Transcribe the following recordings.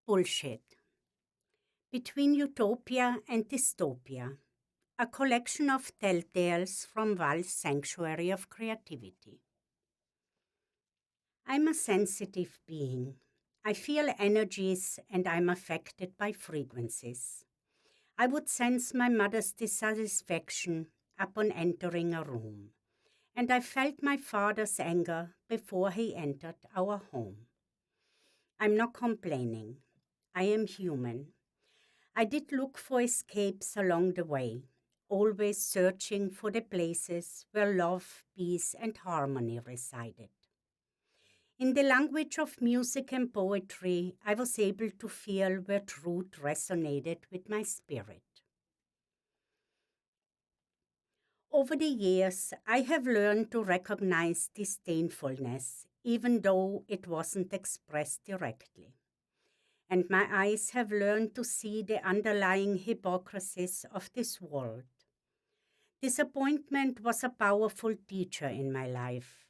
Bullshit. Between Utopia and Dystopia, a collection of telltales from Val's Sanctuary of Creativity. I'm a sensitive being. I feel energies and I'm affected by frequencies. I would sense my mother's dissatisfaction upon entering a room, and I felt my father's anger before he entered our home. I'm not complaining. I am human. I did look for escapes along the way, always searching for the places where love, peace, and harmony resided. In the language of music and poetry, I was able to feel where truth resonated with my spirit. Over the years, I have learned to recognize disdainfulness, even though it wasn't expressed directly. And my eyes have learned to see the underlying hypocrisies of this world. Disappointment was a powerful teacher in my life.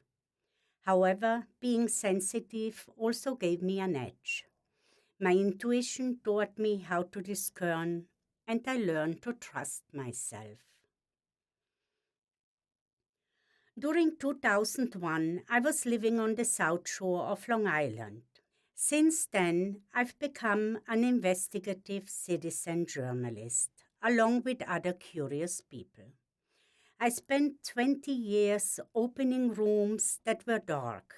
However, being sensitive also gave me an edge. My intuition taught me how to discern, and I learned to trust myself. During 2001, I was living on the south shore of Long Island. Since then, I've become an investigative citizen journalist, along with other curious people. I spent 20 years opening rooms that were dark.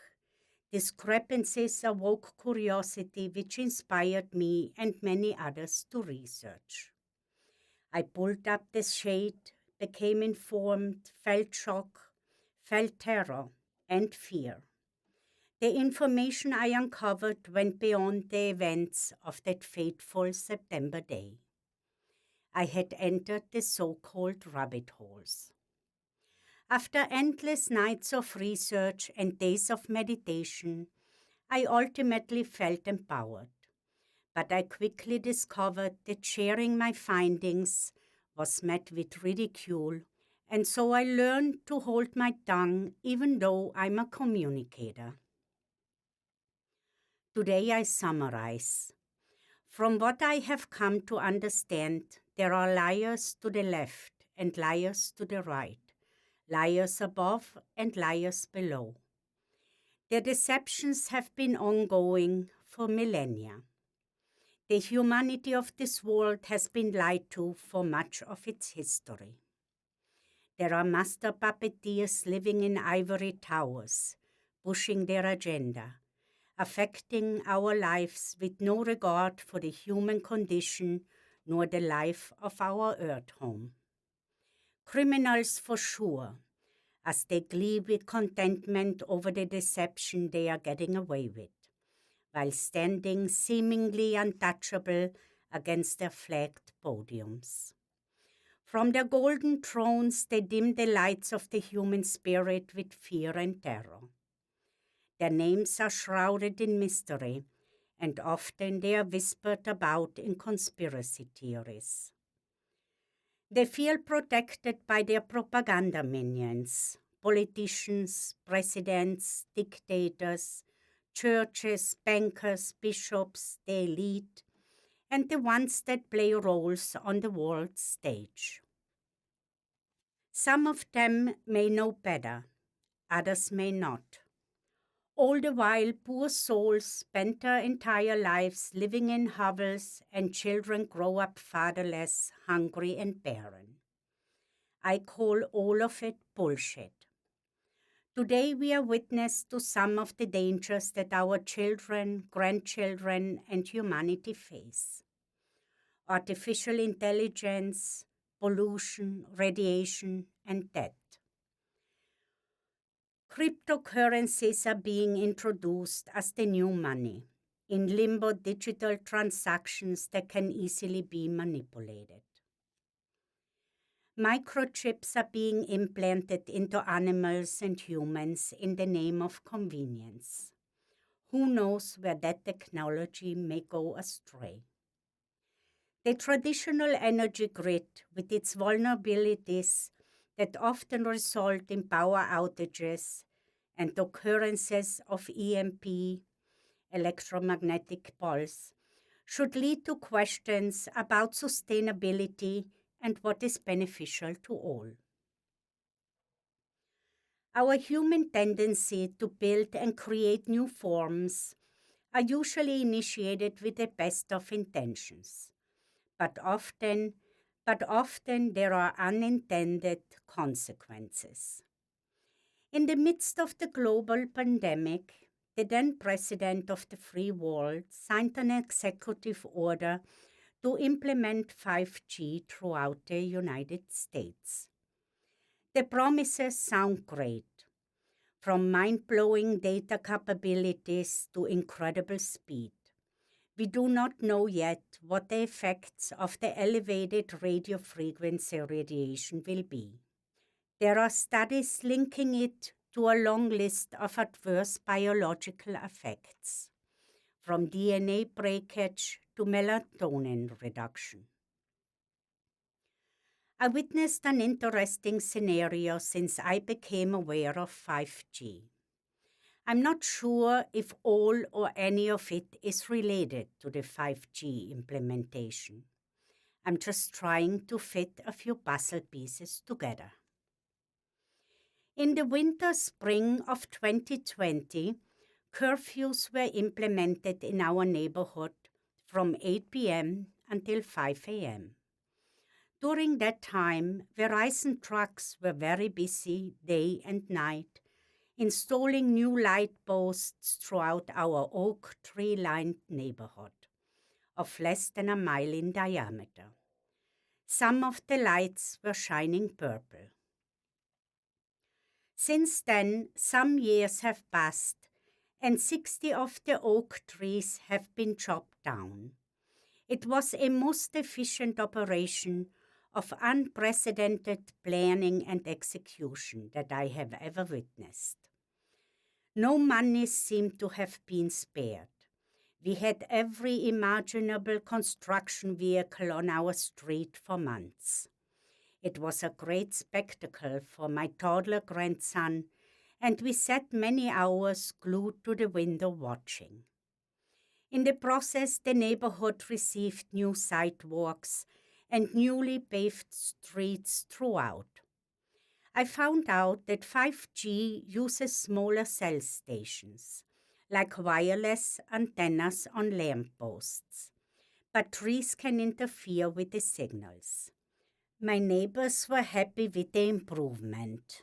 Discrepancies awoke curiosity, which inspired me and many others to research. I pulled up the shade, became informed, felt shock, felt terror and fear. The information I uncovered went beyond the events of that fateful September day. I had entered the so-called rabbit holes. After endless nights of research and days of meditation, I ultimately felt empowered. But I quickly discovered that sharing my findings was met with ridicule, and so I learned to hold my tongue even though I'm a communicator. Today I summarize. From what I have come to understand, there are liars to the left and liars to the right, liars above and liars below. Their deceptions have been ongoing for millennia. The humanity of this world has been lied to for much of its history. There are master puppeteers living in ivory towers, pushing their agenda, affecting our lives with no regard for the human condition nor the life of our earth home. Criminals for sure, as they glee with contentment over the deception they are getting away with, while standing seemingly untouchable against their flagged podiums. From their golden thrones they dim the lights of the human spirit with fear and terror. Their names are shrouded in mystery, and often they are whispered about in conspiracy theories. They feel protected by their propaganda minions, politicians, presidents, dictators, churches, bankers, bishops, the elite, and the ones that play roles on the world stage. Some of them may know better, others may not. All the while, poor souls spend their entire lives living in hovels, and children grow up fatherless, hungry, and barren. I call all of it bullshit. Today, we are witness to some of the dangers that our children, grandchildren, and humanity face. Artificial intelligence, pollution, radiation, and death. Cryptocurrencies are being introduced as the new money, in limbo digital transactions that can easily be manipulated. Microchips are being implanted into animals and humans in the name of convenience. Who knows where that technology may go astray? The traditional energy grid, with its vulnerabilities that often result in power outages and occurrences of EMP, electromagnetic pulse, should lead to questions about sustainability and what is beneficial to all. Our human tendency to build and create new forms are usually initiated with the best of intentions, but often there are unintended consequences. In the midst of the global pandemic, the then president of the free world signed an executive order to implement 5G throughout the United States. The promises sound great, from mind-blowing data capabilities to incredible speed. We do not know yet what the effects of the elevated radio frequency radiation will be. There are studies linking it to a long list of adverse biological effects, from DNA breakage to melatonin reduction. I witnessed an interesting scenario since I became aware of 5G. I'm not sure if all or any of it is related to the 5G implementation. I'm just trying to fit a few puzzle pieces together. In the winter-spring of 2020, curfews were implemented in our neighborhood from 8 p.m. until 5 a.m. During that time, Verizon trucks were very busy day and night, installing new light posts throughout our oak tree-lined neighborhood of less than a mile in diameter. Some of the lights were shining purple. Since then, some years have passed, and 60 of the oak trees have been chopped down. It was a most efficient operation of unprecedented planning and execution that I have ever witnessed. No money seemed to have been spared. We had every imaginable construction vehicle on our street for months. It was a great spectacle for my toddler grandson, and we sat many hours glued to the window watching. In the process, the neighborhood received new sidewalks and newly paved streets throughout. I found out that 5G uses smaller cell stations, like wireless antennas on lampposts, but trees can interfere with the signals. My neighbors were happy with the improvement.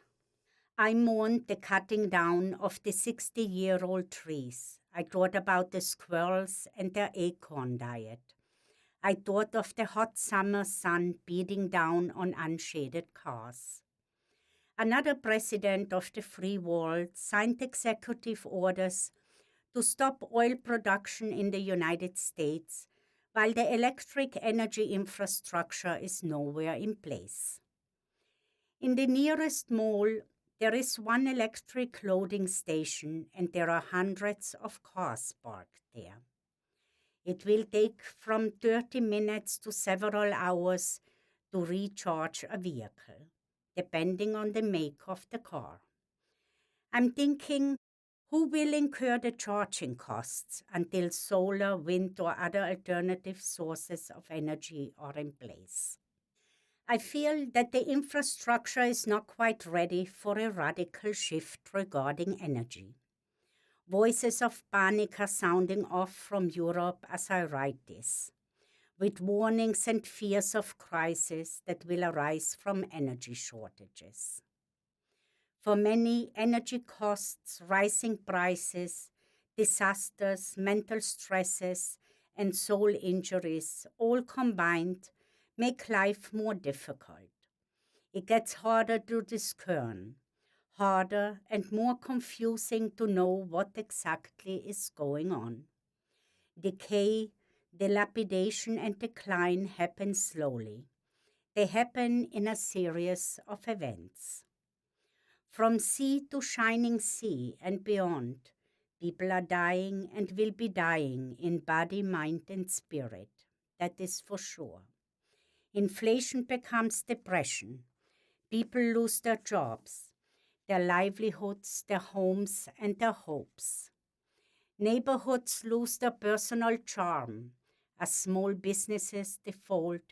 I mourned the cutting down of the 60-year-old trees. I thought about the squirrels and their acorn diet. I thought of the hot summer sun beating down on unshaded cars. Another president of the free world signed executive orders to stop oil production in the United States while the electric energy infrastructure is nowhere in place. In the nearest mall, there is one electric loading station and there are hundreds of cars parked there. It will take from 30 minutes to several hours to recharge a vehicle, depending on the make of the car. I'm thinking, who will incur the charging costs until solar, wind, or other alternative sources of energy are in place? I feel that the infrastructure is not quite ready for a radical shift regarding energy. Voices of panic are sounding off from Europe as I write this, with warnings and fears of crisis that will arise from energy shortages. For many, energy costs, rising prices, disasters, mental stresses, and soul injuries, all combined, make life more difficult. It gets harder to discern, harder and more confusing to know what exactly is going on. Decay, dilapidation, and decline happen slowly. They happen in a series of events. From sea to shining sea and beyond, people are dying and will be dying in body, mind, and spirit. That is for sure. Inflation becomes depression. People lose their jobs, their livelihoods, their homes, and their hopes. Neighborhoods lose their personal charm as small businesses default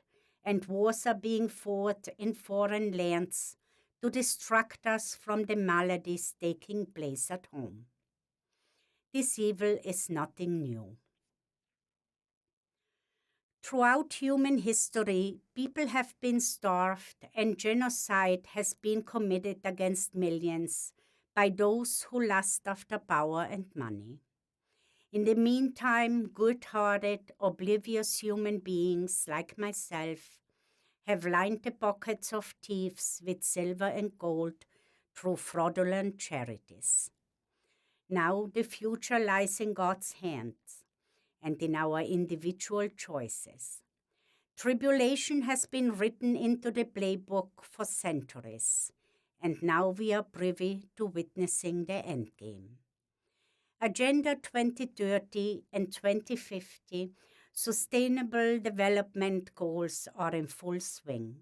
and wars are being fought in foreign lands to distract us from the maladies taking place at home. This evil is nothing new. Throughout human history, people have been starved and genocide has been committed against millions by those who lust after power and money. In the meantime, good-hearted, oblivious human beings like myself have lined the pockets of thieves with silver and gold through fraudulent charities. Now the future lies in God's hands and in our individual choices. Tribulation has been written into the playbook for centuries, and now we are privy to witnessing the endgame. Agenda 2030 and 2050 Sustainable Development Goals are in full swing.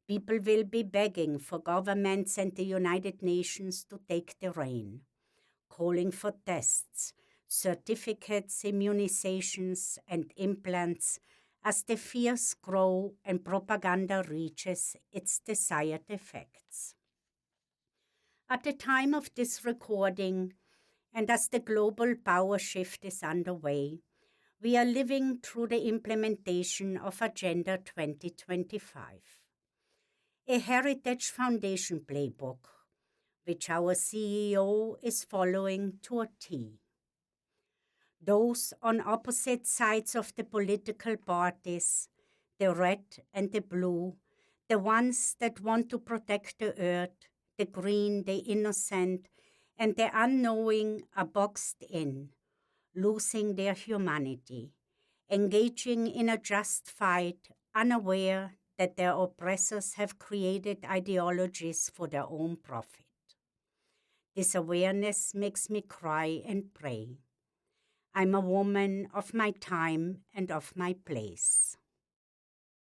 People will be begging for governments and the United Nations to take the rein, calling for tests, certificates, immunizations, and implants as the fears grow and propaganda reaches its desired effects. At the time of this recording, and as the global power shift is underway, we are living through the implementation of Agenda 2025, a Heritage Foundation playbook, which our CEO is following to a T. Those on opposite sides of the political parties, the red and the blue, the ones that want to protect the earth, the green, the innocent, and the unknowing are boxed in, losing their humanity, engaging in a just fight, unaware that their oppressors have created ideologies for their own profit. This awareness makes me cry and pray. I'm a woman of my time and of my place.